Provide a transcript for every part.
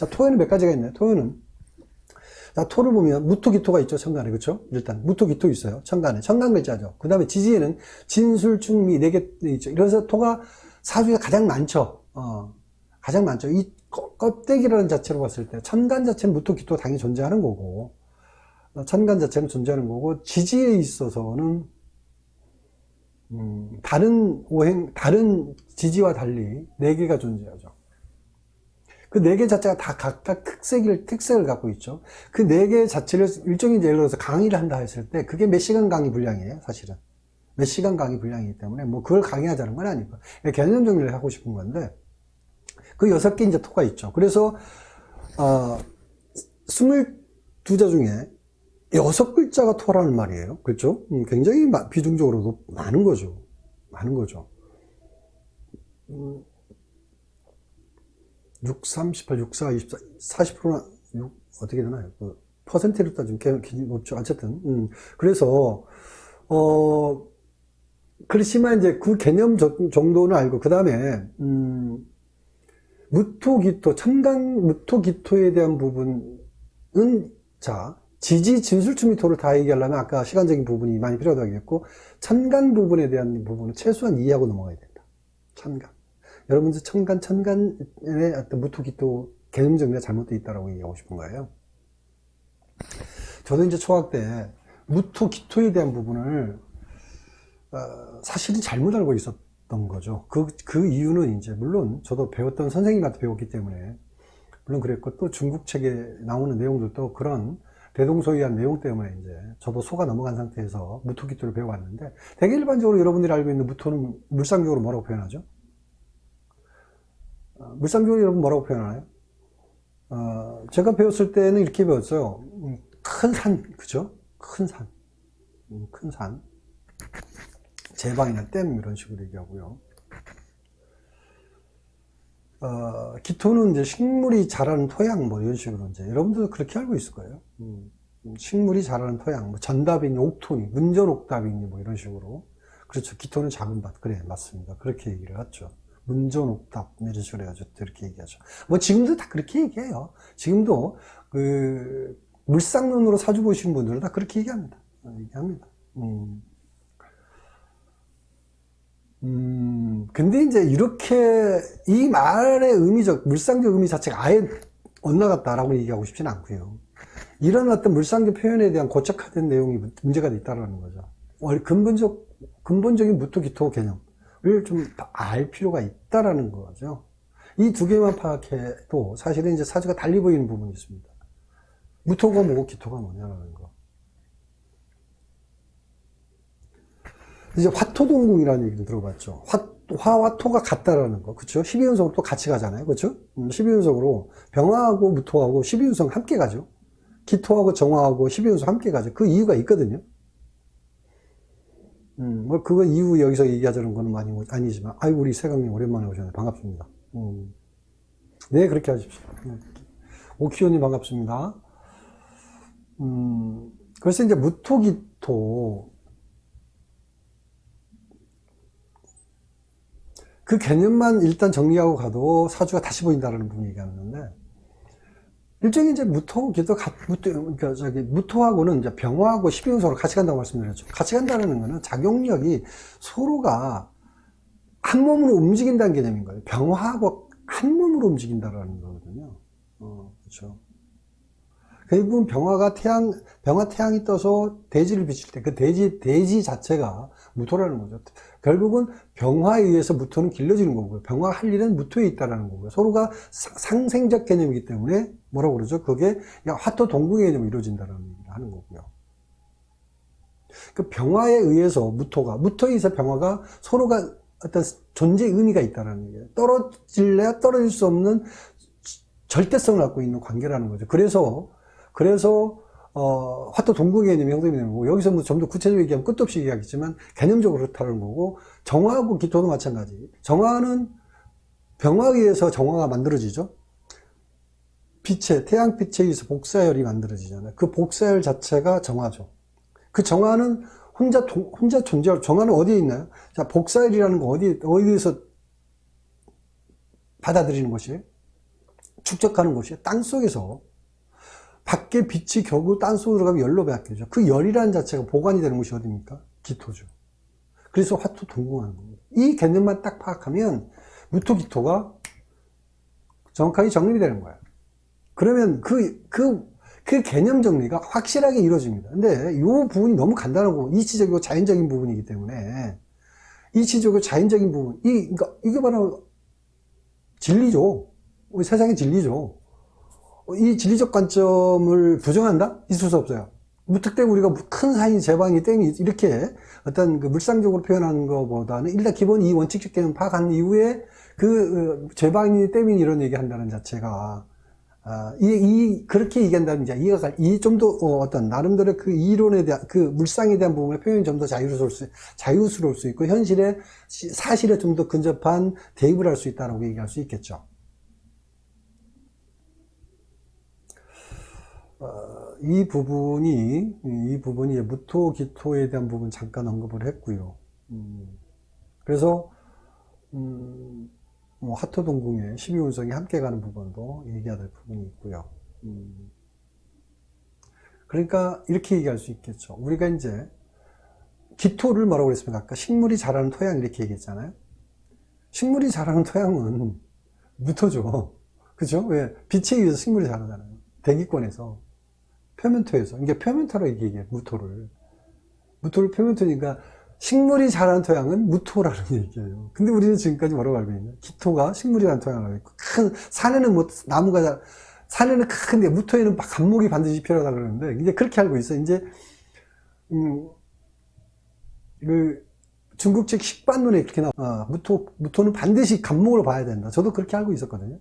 자, 토에는 몇 가지가 있나요? 토에는. 자, 토를 보면 무토기토가 있죠, 천간에. 그렇죠? 일단 무토기토 있어요. 천간에. 천간글자죠. 그 다음에 지지에는 진술, 충미 4개 있죠. 이래서 토가 사주에 가장 많죠. 가장 많죠. 이 껍데기라는 자체로 봤을 때 천간 자체는 무토기토가 당연히 존재하는 거고, 천간 자체는 존재하는 거고, 지지에 있어서는 다른 지지와 달리 4개가 존재하죠. 그 4개 자체가 다 각각 특색을 갖고 있죠. 그 4개 자체를 일종의 예를 들어서 강의를 한다 했을 때 그게 몇 시간 강의 분량이에요, 사실은. 몇 시간 강의 분량이기 때문에 뭐 그걸 강의하자는 건 아니고 개념 정리를 하고 싶은 건데, 그 6개 이제 토가 있죠. 그래서 22자 중에 6글자가 토라는 말이에요. 그렇죠? 굉장히 비중적으로도 많은 거죠. 많은 거죠. 6, 38, 6, 4, 24, 40%나, 어떻게 되나요? 그 퍼센트로 따지면 굉장히 높죠. 어쨌든. 그래서, 그렇지만 이제 그 개념 정도는 알고, 그 다음에, 무토기토, 천간 무토기토에 대한 부분은, 자, 지지, 진술충미토를 다 얘기하려면 아까 시간적인 부분이 많이 필요하다고 했고, 천간 부분에 대한 부분은 최소한 이해하고 넘어가야 된다. 천간. 여러분들 천간의 어떤 무토기토 개념 정리가 잘못되어 있다고 얘기하고 싶은 거예요. 저도 이제 초학 때 무토기토에 대한 부분을 사실은 잘못 알고 있었던 거죠. 그 이유는 이제 물론 저도 배웠던 선생님한테 배웠기 때문에 물론 그랬고, 또 중국 책에 나오는 내용들도 그런 대동소이한 내용 때문에 이제 저도 속아 넘어간 상태에서 무토기토를 배워왔는데, 되게 일반적으로 여러분들이 알고 있는 무토는 물상적으로 뭐라고 표현하죠? 물상적으로 여러분 뭐라고 표현하나요? 제가 배웠을 때는 이렇게 배웠어요. 큰 산, 그죠? 큰 산. 큰 산. 제방이나 댐, 이런 식으로 얘기하고요. 기토는 이제 식물이 자라는 토양, 뭐 이런 식으로 이제 여러분들도 그렇게 알고 있을 거예요. 식물이 자라는 토양, 뭐 전답이니, 옥토니, 문전옥답이니, 뭐 이런 식으로. 그렇죠. 기토는 작은 밭. 그래, 맞습니다. 그렇게 얘기를 하죠. 문전옥답, 이런 식으로 해가지고 이렇게 얘기하죠. 뭐 지금도 다 그렇게 얘기해요. 지금도 그 물상론으로 사주 보시는 분들은 다 그렇게 얘기합니다. 근데 이제 이렇게 이 말의 의미적, 물상적 의미 자체가 아예 엇나갔다라고 얘기하고 싶지는 않고요. 이런 어떤 물상적 표현에 대한 고착화된 내용이 문제가 있다는 거죠. 근본적인 무토기토 개념을 좀 알 필요가 있다라는 거죠. 이 두 개만 파악해도 사실은 이제 사주가 달리 보이는 부분이 있습니다. 무토가 뭐고 기토가 뭐냐라는 거. 이제 화토동궁이라는 얘기를 들어봤죠. 화와 토가 같다라는 거. 그쵸? 12운석으로 또 같이 가잖아요. 그쵸? 12운석으로 병화하고 무토하고 12운석 함께 가죠. 기토하고 정화하고 12운석 함께 가죠. 그 이유가 있거든요. 뭐, 그거 이유 여기서 얘기하자는 건 아니지만, 아이고, 우리 세강님 오랜만에 오셨네요. 반갑습니다. 네, 그렇게 하십시오. 오키오님 반갑습니다. 그래서 이제 무토기토, 그 개념만 일단 정리하고 가도 사주가 다시 보인다라는 부분 얘기하는데, 일종의 이제 무토하고는 이제 병화하고 12운석으로 같이 간다고 말씀드렸죠. 같이 간다는 거는 작용력이 서로가 한 몸으로 움직인다는 개념인 거예요. 병화하고 한 몸으로 움직인다는 거거든요. 그렇죠. 결국은 병화 태양이 떠서 대지를 비칠 때 그 대지 자체가 무토라는 거죠. 결국은 병화에 의해서 무토는 길러지는 거고요. 병화 할 일은 무토에 있다라는 거고요. 서로가 상생적 개념이기 때문에 뭐라고 그러죠? 그게 화토 동궁의 개념으로 이루어진다는 얘기를 하는 거고요. 그 병화에 의해서 무토에 의해서 병화가 서로가 어떤 존재 의미가 있다는 얘기예요. 떨어질래야 떨어질 수 없는 절대성을 갖고 있는 관계라는 거죠. 그래서 화토 동궁의 개념이 형성이 되는 거고, 여기서 뭐 좀 더 구체적으로 얘기하면 끝도 없이 얘기하겠지만, 개념적으로 그렇다는 거고, 정화하고 기토도 마찬가지. 정화는 병화에 의해서 정화가 만들어지죠. 태양빛에 의해서 복사열이 만들어지잖아요. 그 복사열 자체가 정화죠. 그 정화는 혼자 존재할, 정화는 어디에 있나요? 자, 복사열이라는 거 어디에서 받아들이는 것이에요? 축적하는 곳이 땅 속에서 밖에 빛이 겨우 땅 속으로 들어가면 열로 바뀌죠. 그 열이라는 자체가 보관이 되는 곳이 어디입니까? 기토죠. 그래서 화토 동궁하는 겁니다. 이 개념만 딱 파악하면 무토 기토가 정확하게 정립이 되는 거예요. 그러면 그 개념 정리가 확실하게 이루어집니다. 근데 이 부분이 너무 간단하고 이치적이고 자연적인 부분이기 때문에 이치적이고 자연적인 부분, 그러니까 이게 바로 진리죠. 우리 세상의 진리죠. 이 진리적 관점을 부정한다? 있을 수 없어요. 무턱대고 우리가 큰 산이 제방이 땡이 이렇게 어떤 그 물상적으로 표현하는 것보다는 일단 기본 이 원칙적 개념 파악한 이후에 그 제방이 댐이 이런 얘기 한다는 자체가 그렇게 얘기한다면 이제 이해가 좀 더 어떤 나름대로 그 이론에 대한 그 물상에 대한 부분의 표현이 좀 더 자유스러울 수 있고 현실에 사실에 좀 더 근접한 대입을 할 수 있다라고 얘기할 수 있겠죠. 이 부분이 무토 기토에 대한 부분 잠깐 언급을 했고요. 그래서 뭐 화토 동궁에 12운성이 함께 가는 부분도 얘기해야 될 부분이 있고요. 그러니까 이렇게 얘기할 수 있겠죠. 우리가 이제 기토를 뭐라고 그랬습니까? 아까 식물이 자라는 토양 이렇게 얘기했잖아요. 식물이 자라는 토양은 무토죠. 그죠? 왜? 빛에 의해서 식물이 자라잖아요. 대기권에서. 표면토에서. 이게 표면토라고 얘기해요. 무토를 표면토니까 식물이 자라는 토양은 무토라는 얘기예요. 근데 우리는 지금까지 뭐라고 알고 있냐? 기토가 식물이라는 토양을 알고 있고, 산에는 뭐, 산에는 큰데, 무토에는 감목이 반드시 필요하다 그러는데, 이제 그렇게 알고 있어요. 이제, 중국식 식반론에 이렇게 나와, 무토는 반드시 감목으로 봐야 된다. 저도 그렇게 알고 있었거든요.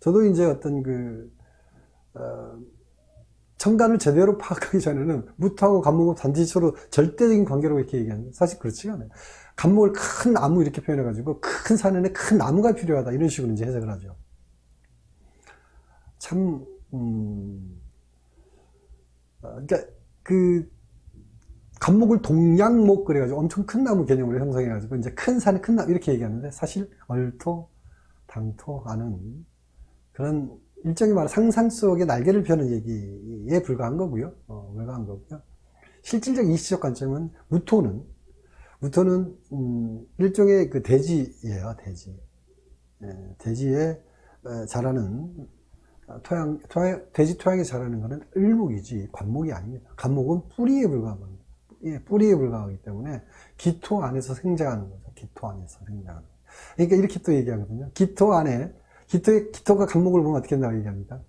저도 이제 어떤 천간을 제대로 파악하기 전에는 무토하고 간목은 단지 서로 절대적인 관계로 이렇게 얘기하는데 사실 그렇지가 않아요. 간목을 큰 나무 이렇게 표현해가지고 큰 산에는 큰 나무가 필요하다 이런 식으로 이제 해석을 하죠. 참 그러니까 그 간목을 동양목 그래가지고 엄청 큰 나무 개념으로 형성해가지고 이제 큰 산에 큰 나무 이렇게 얘기하는데 사실 얼토 당토 하는 그런 일종의 말 상상 속에 날개를 펴는 얘기에 불과한 거고요. 불과한 거고요. 실질적 이시적 관점은 무토는 일종의 그 대지예요. 대지. 대지에 자라는 돼지 토양에 자라는 것은 을목이지 관목이 아닙니다. 관목은 뿌리에 불과한 겁니다. 뿌리에 불과하기 때문에 기토 안에서 생장하는 거죠. 기토 안에서 생장하는. 그러니까 이렇게 또 얘기하거든요. 기토가 간목을 보면 어떻게 된다고 얘기합니까?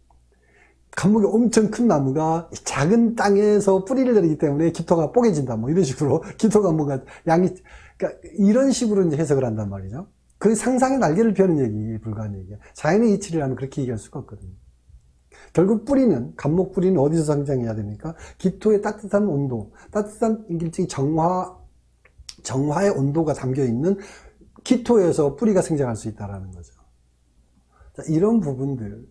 간목이 엄청 큰 나무가 작은 땅에서 뿌리를 내리기 때문에 기토가 뽀개진다. 뭐 이런 식으로 기토 간목가 그러니까 이런 식으로 이제 해석을 한단 말이죠. 그 상상의 날개를 펴는 얘기에 불과한 얘기야. 자연의 이치를 하면 그렇게 얘기할 수가 없거든요. 결국 간목 뿌리는 어디서 성장해야 됩니까? 기토의 따뜻한 온도, 따뜻한 일종의 정화의 온도가 담겨 있는 기토에서 뿌리가 생장할 수 있다라는 거죠. 자, 이런 부분들이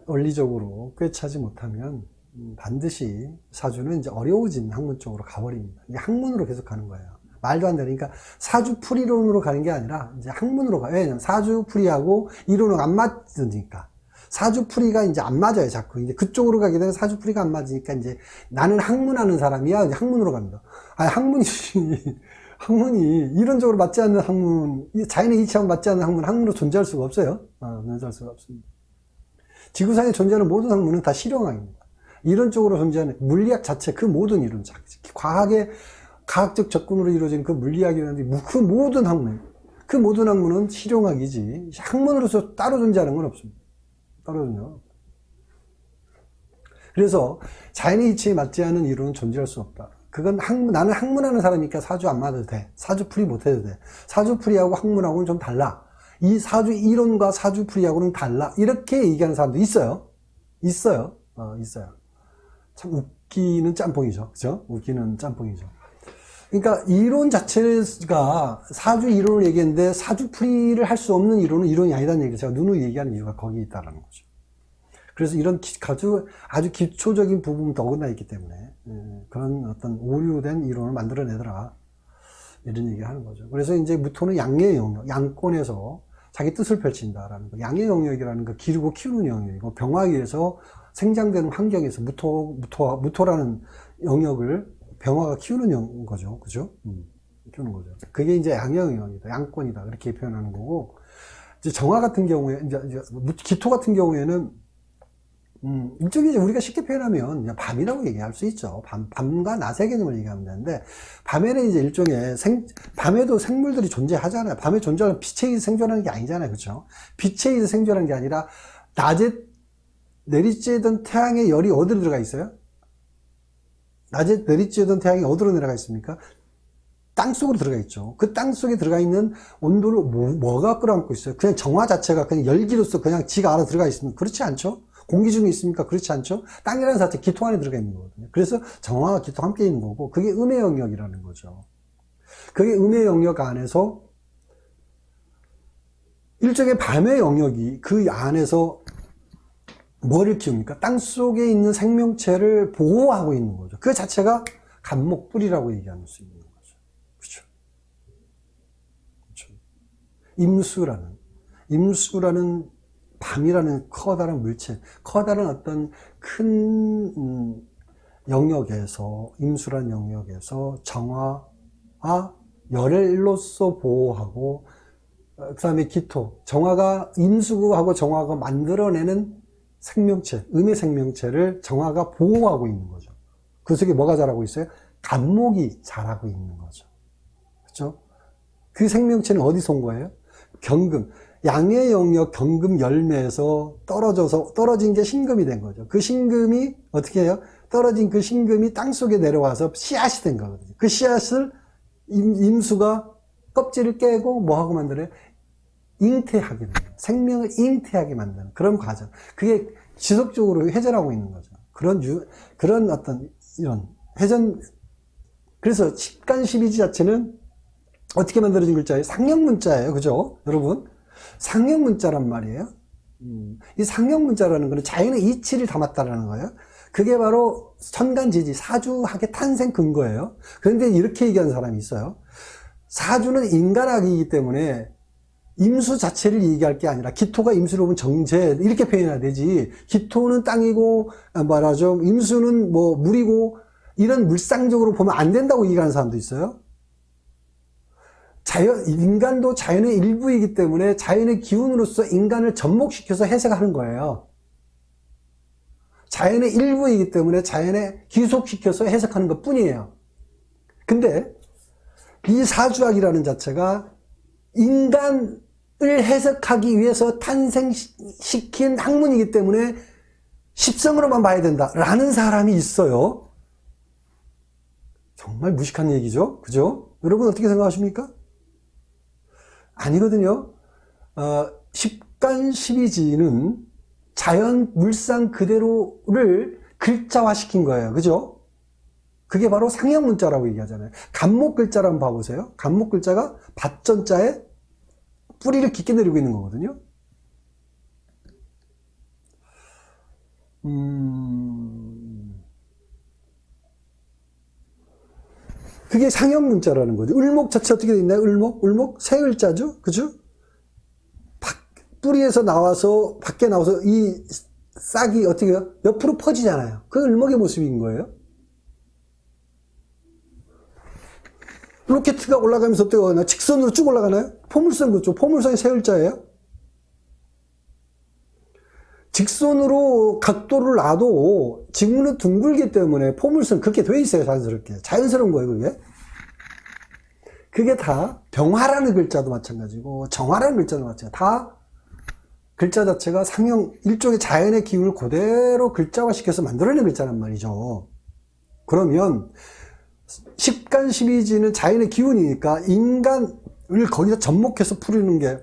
원리적으로 꿰차지 못하면 반드시 사주는 이제 어려워진 학문 쪽으로 가버립니다. 이게 학문으로 계속 가는 거예요. 말도 안 되니까 사주풀이론으로 가는 게 아니라 이제 학문으로 가요. 왜냐면 사주풀이하고 이론은 안 맞으니까. 사주풀이가 이제 안 맞아요, 자꾸. 이제 그쪽으로 가게 되면 사주풀이가 안 맞으니까 이제 나는 학문하는 사람이야. 이제 학문으로 갑니다. 아니, 학문이 이론적으로 맞지 않는 학문, 자연의 이치하고 맞지 않는 학문으로 존재할 수가 없어요. 존재할 수가 없습니다. 지구상에 존재하는 모든 학문은 다 실용학입니다. 이론적으로 존재하는 물리학 자체, 그 모든 이론, 과학적 접근으로 이루어진 그 물리학이라는 그 모든 학문은 실용학이지, 학문으로서 따로 존재하는 건 없습니다. 따로는요. 그래서 자연의 이치에 맞지 않는 이론은 존재할 수 없다. 그건 나는 학문하는 사람이니까 사주 안 맞아도 돼. 사주풀이 못 해도 돼. 사주풀이하고 학문하고는 좀 달라. 이 사주 이론과 사주풀이하고는 달라. 이렇게 얘기하는 사람도 있어요. 있어요. 참 웃기는 짬뽕이죠. 그죠? 웃기는 짬뽕이죠. 그러니까 이론 자체가 사주 이론을 얘기했는데 사주풀이를 할 수 없는 이론은 이론이 아니다는 얘기를 제가 누누이 얘기하는 이유가 거기 있다는 거죠. 그래서 이런 아주 기초적인 부분도 어긋나 있기 때문에 그런 어떤 오류된 이론을 만들어내더라. 이런 얘기를 하는 거죠. 그래서 이제 무토는 양의 영역, 양권에서 자기 뜻을 펼친다라는 거. 양의 영역이라는 거 기르고 키우는 영역이고, 병화기에서 생장되는 환경에서 무토라는 영역을 병화가 키우는 거죠. 그죠? 키우는 거죠. 그게 이제 양의 영역이다. 양권이다. 그렇게 표현하는 거고, 이제 정화 같은 경우에, 이제 기토 같은 경우에는, 일종의 이제 우리가 쉽게 표현하면 그냥 밤이라고 얘기할 수 있죠. 밤과 낮의 개념을 얘기하면 되는데, 밤에는 이제 일종의 밤에도 생물들이 존재하잖아요. 밤에 존재하는 빛에 의해서 생존하는 게 아니잖아요. 그렇죠? 빛에 의해서 생존하는 게 아니라, 낮에 내리쬐던 태양의 열이 어디로 들어가 있어요? 낮에 내리쬐던 태양이 어디로 내려가 있습니까? 땅 속으로 들어가 있죠. 그 땅 속에 들어가 있는 온도를 뭐가 끌어안고 있어요? 그냥 정화 자체가 그냥 열기로서 그냥 지가 알아 들어가 있으면 그렇지 않죠? 공기 중에 있습니까? 그렇지 않죠? 땅이라는 자체 기토 안에 들어가 있는 거거든요. 그래서 정화와 기토 함께 있는 거고, 그게 음의 영역이라는 거죠. 그게 음의 영역 안에서 일종의 밤의 영역이 그 안에서 뭐를 키웁니까? 땅 속에 있는 생명체를 보호하고 있는 거죠. 그 자체가 간목불이라고 얘기할 수 있는 거죠. 그렇죠? 그렇죠. 임수라는 밤이라는 커다란 물체, 커다란 어떤 큰 영역에서, 임수란 영역에서 정화와 열로서 보호하고, 그 다음에 기토, 정화가, 임수하고 정화가 만들어내는 생명체, 음의 생명체를 정화가 보호하고 있는 거죠. 그 속에 뭐가 자라고 있어요? 간목이 자라고 있는 거죠. 그렇죠? 그 생명체는 어디서 온 거예요? 경금. 양의 영역 경금 열매에서 떨어진 게 신금이 된 거죠. 그 신금이 어떻게 해요? 떨어진 그 신금이 땅 속에 내려와서 씨앗이 된 거거든요. 그 씨앗을 임수가 껍질을 깨고 뭐하고 만들어요? 잉태하게 만드는, 생명을 잉태하게 만드는 그런 과정. 그게 지속적으로 회전하고 있는 거죠. 그런 어떤 이런 회전. 그래서 10간 12지 자체는 어떻게 만들어진 글자예요? 상형문자예요. 그죠? 여러분? 상형문자란 말이에요. 이 상형문자라는 것은 자연의 이치를 담았다라는 거예요. 그게 바로 천간지지, 사주학의 탄생 근거예요. 그런데 이렇게 얘기하는 사람이 있어요. 사주는 인간학이기 때문에 임수 자체를 얘기할 게 아니라, 기토가 임수로 보면 정제, 이렇게 표현해야 되지. 기토는 땅이고, 말하죠. 임수는 뭐 물이고, 이런 물상적으로 보면 안 된다고 얘기하는 사람도 있어요. 인간도 자연의 일부이기 때문에 자연의 기운으로서 인간을 접목시켜서 해석하는 거예요. 자연의 일부이기 때문에 자연에 귀속시켜서 해석하는 것 뿐이에요. 근데 이 사주학이라는 자체가 인간을 해석하기 위해서 탄생시킨 학문이기 때문에 십성으로만 봐야 된다라는 사람이 있어요. 정말 무식한 얘기죠. 그죠? 여러분 어떻게 생각하십니까? 아니거든요. 10간 12지는 자연 물상 그대로를 글자화 시킨 거예요. 그죠? 그게 바로 상형문자라고 얘기하잖아요. 간목 글자를 한번 봐보세요. 간목 글자가 밭전자에 뿌리를 깊게 내리고 있는 거거든요. 그게 상형문자라는 거죠. 을목 자체 어떻게 되어 있나요? 을목? 세 글자죠? 그죠? 뿌리에서 나와서, 밖에 나와서 이 싹이 어떻게 해요? 옆으로 퍼지잖아요. 그 을목의 모습인 거예요. 로켓가 올라가면서 어떻게 가나요? 직선으로 쭉 올라가나요? 포물선 그렇죠. 포물선이 세 글자예요. 직선으로 각도를 놔도 지구는 둥글기 때문에 포물선 그렇게 돼 있어요. 자연스럽게. 자연스러운 거예요, 그게. 그게 다 병화라는 글자도 마찬가지고 정화라는 글자도 마찬가지고 다 글자 자체가 상형, 일종의 자연의 기운을 그대로 글자화시켜서 만들어낸 글자란 말이죠. 그러면 10간 12지는 자연의 기운이니까 인간을 거기다 접목해서 풀이는 게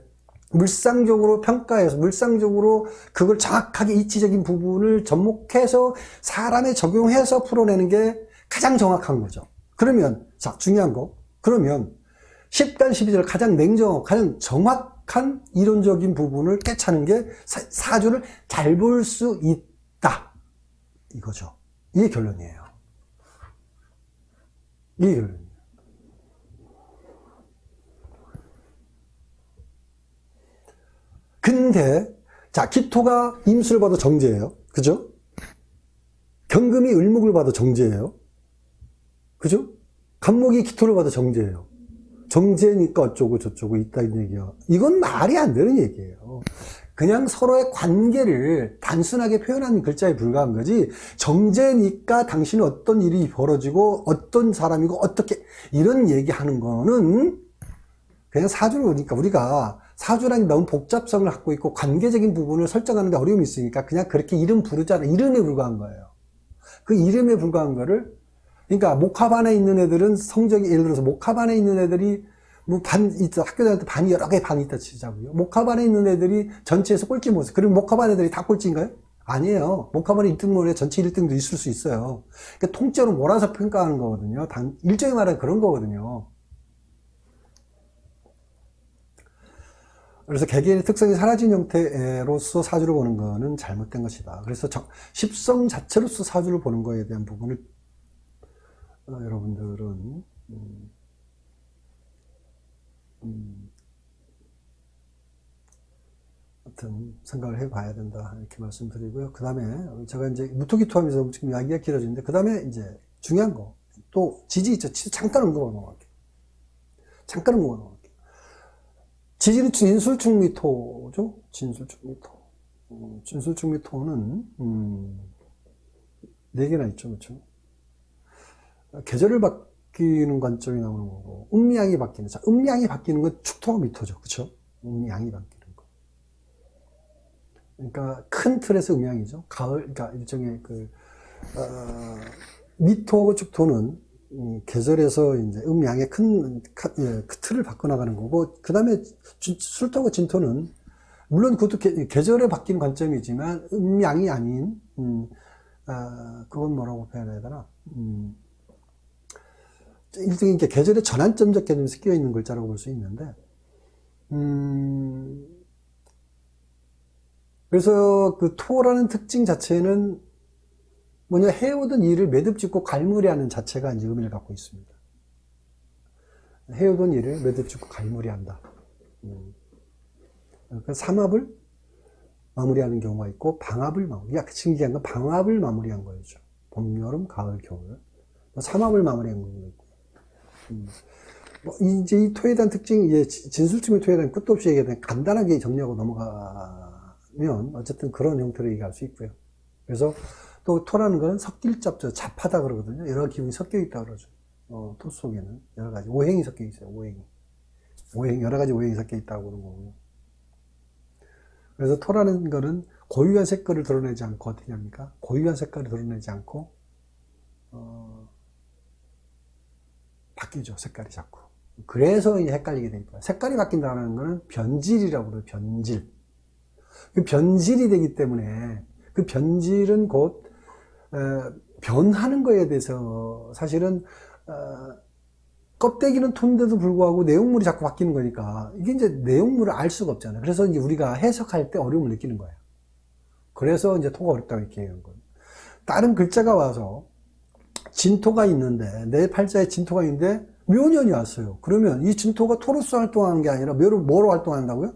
물상적으로 평가해서 물상적으로 그걸 정확하게 이치적인 부분을 접목해서 사람에 적용해서 풀어내는 게 가장 정확한 거죠. 그러면 자 중요한 거 그러면 10간 12지를 가장 냉정하고 가장 정확한 이론적인 부분을 꿰차는 게 사주를 잘 볼 수 있다 이거죠. 이게 결론이에요. 이게 결론이에요. 근데 자, 기토가 임수를 봐도 정제예요. 그죠? 경금이 을목을 봐도 정제예요. 그죠? 간목이 기토를 봐도 정제예요. 정제니까 어쩌고 저쩌고 있다는 얘기야. 이건 말이 안 되는 얘기예요. 그냥 서로의 관계를 단순하게 표현하는 글자에 불과한 거지, 정제니까 당신은 어떤 일이 벌어지고 어떤 사람이고 어떻게 이런 얘기하는 거는 그냥 사주를 보니까, 우리가 사주라는 너무 복잡성을 갖고 있고 관계적인 부분을 설정하는 데 어려움이 있으니까 그냥 그렇게 이름 부르자는 이름에 불과한 거예요. 그 이름에 불과한 거를, 그러니까 목합안에 있는 애들은 성적이, 예를 들어서 목합안에 있는 애들이 뭐 학교 다닐 때 반이 여러 개 반이 있다 치자고요. 목합안에 있는 애들이 전체에서 꼴찌 못해. 그럼 목합안 애들이 다 꼴찌인가요? 아니에요. 목합안에 1등만에 전체 1등도 있을 수 있어요. 그러니까 통째로 몰아서 평가하는 거거든요. 일종의 말은 그런 거거든요. 그래서 개개인의 특성이 사라진 형태로서 사주를 보는 거는 잘못된 것이다. 그래서 십성 자체로서 사주를 보는 거에 대한 부분을 여러분들은 하여튼 생각을 해봐야 된다, 이렇게 말씀드리고요. 그 다음에 제가 이제 무토기토하면서 지금 이야기가 길어지는데, 그 다음에 이제 중요한 거 또 지지 있죠. 잠깐 언급하고 넘어갈게요. 잠깐 언급하고 넘어갈게요. 지지는 진술충미토죠. 진술충미토. 진술충미토는 4개나 있죠. 그렇죠? 계절을 바뀌는 관점이 나오는 거고, 음양이 바뀌는, 자, 음양이 바뀌는 건 축토와 미토죠. 그렇죠? 음양이 바뀌는 거. 그러니까 큰 틀에서 음양이죠. 가을, 그러니까 일종의 미토하고 축토는 계절에서 이제 음양의 큰 틀을 바꿔나가는 거고, 그 다음에 술토하고 진토는 물론 그것도 계절에 바뀌는 관점이지만 음양이 아닌, 그건 뭐라고 표현해야 되나? 일종의 계절의 전환점적 개념이 섞여 있는 글자라고 볼 수 있는데, 그래서 그 토라는 특징 자체는 뭐냐, 해오던 일을 매듭짓고 갈무리하는 자체가 이제 의미를 갖고 있습니다. 해오던 일을 매듭짓고 갈무리한다. 그러니까 삼합을 마무리하는 경우가 있고, 방합을 마무리, 신기한 건 방합을 마무리한 거죠. 봄, 여름, 가을, 겨울. 삼합을 마무리한 경우가 있고. 이제 이 토에 대한 특징, 진술충의 토에 대한 끝도 없이 얘기하면 간단하게 정리하고 넘어가면 어쨌든 그런 형태로 얘기할 수 있고요. 그래서 또 토라는 거는 섞일잡죠. 잡하다 그러거든요. 여러 기운이 섞여 있다 그러죠. 토 속에는 여러 가지 오행이 섞여 있어요. 여러 가지 오행이 섞여 있다고 그러는 거고요. 그래서 토라는 거는 고유한 색깔을 드러내지 않고 어떻게 합니까? 고유한 색깔을 드러내지 않고 바뀌죠. 색깔이 자꾸. 그래서 이제 헷갈리게 되니까. 색깔이 바뀐다는 거는 변질이라고 그래요. 변질. 그 변질이 되기 때문에, 그 변질은 곧 변하는 거에 대해서 사실은 껍데기는 톤데도 불구하고 내용물이 자꾸 바뀌는 거니까 이게 이제 내용물을 알 수가 없잖아요. 그래서 이제 우리가 해석할 때 어려움을 느끼는 거예요. 그래서 이제 토가 어렵다고 이렇게 얘기하는 거예요. 다른 글자가 와서 진토가 있는데, 내 팔자에 진토가 있는데 묘년이 왔어요. 그러면 이 진토가 토로서 활동하는 게 아니라 뭐로 활동한다고요?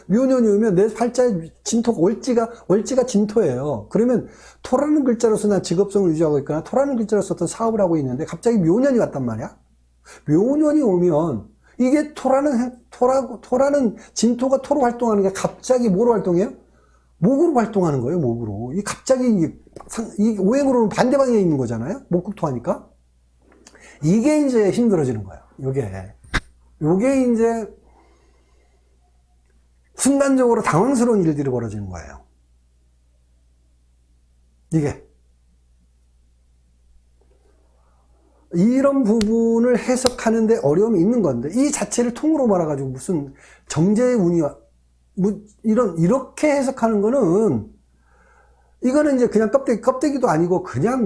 묘년이 오면 내 팔자에 진토가, 월지가 진토예요. 그러면 토라는 글자로서 난 직업성을 유지하고 있거나 토라는 글자로서 어떤 사업을 하고 있는데 갑자기 묘년이 왔단 말이야? 묘년이 오면 이게 토라는 진토가 토로 활동하는 게 갑자기 뭐로 활동해요? 목으로 활동하는 거예요, 목으로. 갑자기 이 오행으로는 반대 방향에 있는 거잖아요? 목국토 하니까. 이게 이제 힘들어지는 거예요, 요게 이제 순간적으로 당황스러운 일들이 벌어지는 거예요. 이게. 이런 부분을 해석하는데 어려움이 있는 건데, 이 자체를 통으로 말아가지고 무슨 정제의 운이 이렇게 해석하는 거는, 이거는 이제 그냥 껍데기도 아니고 그냥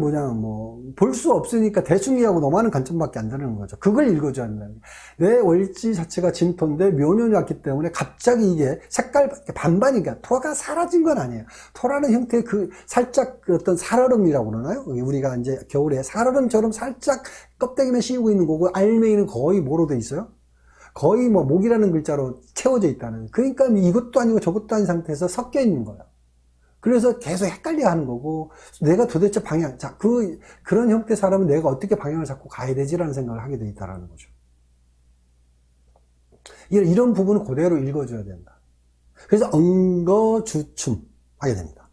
볼 수 없으니까 대충 이해하고 넘어가는 관점밖에 안 되는 거죠. 그걸 읽어줘야 된다는 거예요. 내 월지 자체가 진토인데 묘년이 왔기 때문에 갑자기 이게 색깔 반반이니까 토가 사라진 건 아니에요. 토라는 형태의 살짝 어떤 살얼음이라고 그러나요? 우리가 이제 겨울에 살얼음처럼 살짝 껍데기만 씌우고 있는 거고, 알맹이는 거의 뭐로 돼 있어요? 거의 목이라는 글자로 채워져 있다는. 그러니까 이것도 아니고 저것도 아닌 상태에서 섞여 있는 거예요. 그래서 계속 헷갈려 하는 거고, 내가 도대체 방향, 자, 그런 형태 사람은 내가 어떻게 방향을 잡고 가야 되지라는 생각을 하게 돼 있다라는 거죠. 이런 부분을 그대로 읽어줘야 된다. 그래서 엉거주춤 하게 됩니다.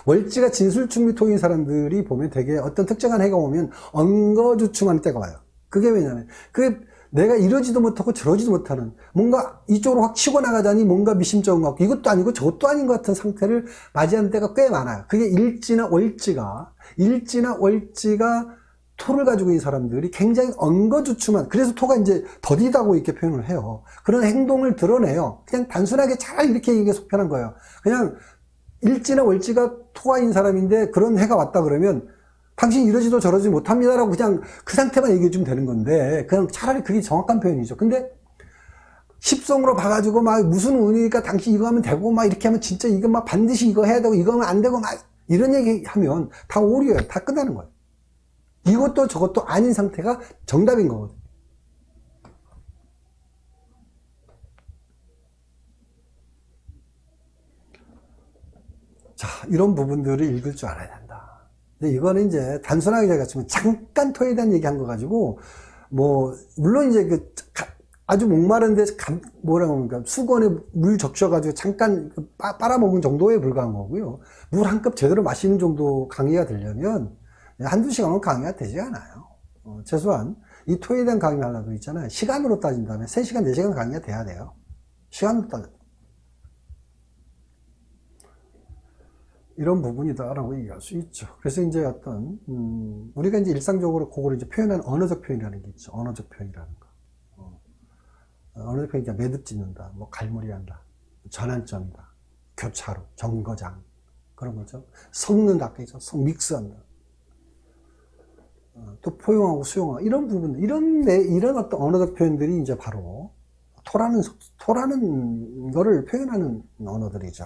월지가 진술충미 토인 사람들이 보면 되게 어떤 특정한 해가 오면 엉거주춤하는 때가 와요. 그게 왜냐면, 그게 내가 이러지도 못하고 저러지도 못하는, 뭔가 이쪽으로 확 치고 나가자니 뭔가 미심쩍은 것 같고, 이것도 아니고 저것도 아닌 것 같은 상태를 맞이하는 때가 꽤 많아요. 그게 일지나 월지가 토를 가지고 있는 사람들이 굉장히 엉거주춤한, 그래서 토가 이제 더디다고 이렇게 표현을 해요. 그런 행동을 드러내요. 그냥 단순하게 차라리 이렇게 얘기가 속편한 거예요. 그냥 일지나 월지가 토가 있는 사람인데 그런 해가 왔다 그러면 당신 이러지도 저러지 못합니다라고 그냥 그 상태만 얘기해 주면 되는 건데, 그냥 차라리 그게 정확한 표현이죠. 근데 십성으로 봐가지고 막 무슨 운이니까 당신 이거 하면 되고 막 이렇게 하면 진짜 이거 막 반드시 이거 해야 되고 이거 하면 안 되고 막 이런 얘기 하면 다 오류예요. 다 끝나는 거예요. 이것도 저것도 아닌 상태가 정답인 거거든요. 자, 이런 부분들을 읽을 줄 알아야 된다. 근데 이거는 이제 단순하게 제가 지금 잠깐 토에 대한 얘기 한 거 가지고, 물론 이제 아주 목마른데, 그러니까 수건에 물 적셔가지고 잠깐 빨아먹은 정도에 불과한 거고요. 물 한 컵 제대로 마시는 정도 강의가 되려면 한두 시간은 강의가 되지 않아요. 최소한 이 토에 대한 강의 하려고 있잖아요. 시간으로 따진다면 3시간, 4시간 강의가 돼야 돼요. 시간으로 따져. 이런 부분이다라고 얘기할 수 있죠. 그래서 이제 우리가 이제 일상적으로 그거를 이제 표현하는 언어적 표현이라는 게 있죠. 언어적 표현이라는 거. 언어적 표현이 매듭 짓는다, 갈무리 한다, 전환점이다, 교차로, 정거장. 그런 거죠. 섞는다, 아까 믹스한다. 또 포용하고 수용하고, 이런 부분, 이런 어떤 언어적 표현들이 이제 바로 토라는 거를 표현하는 언어들이죠.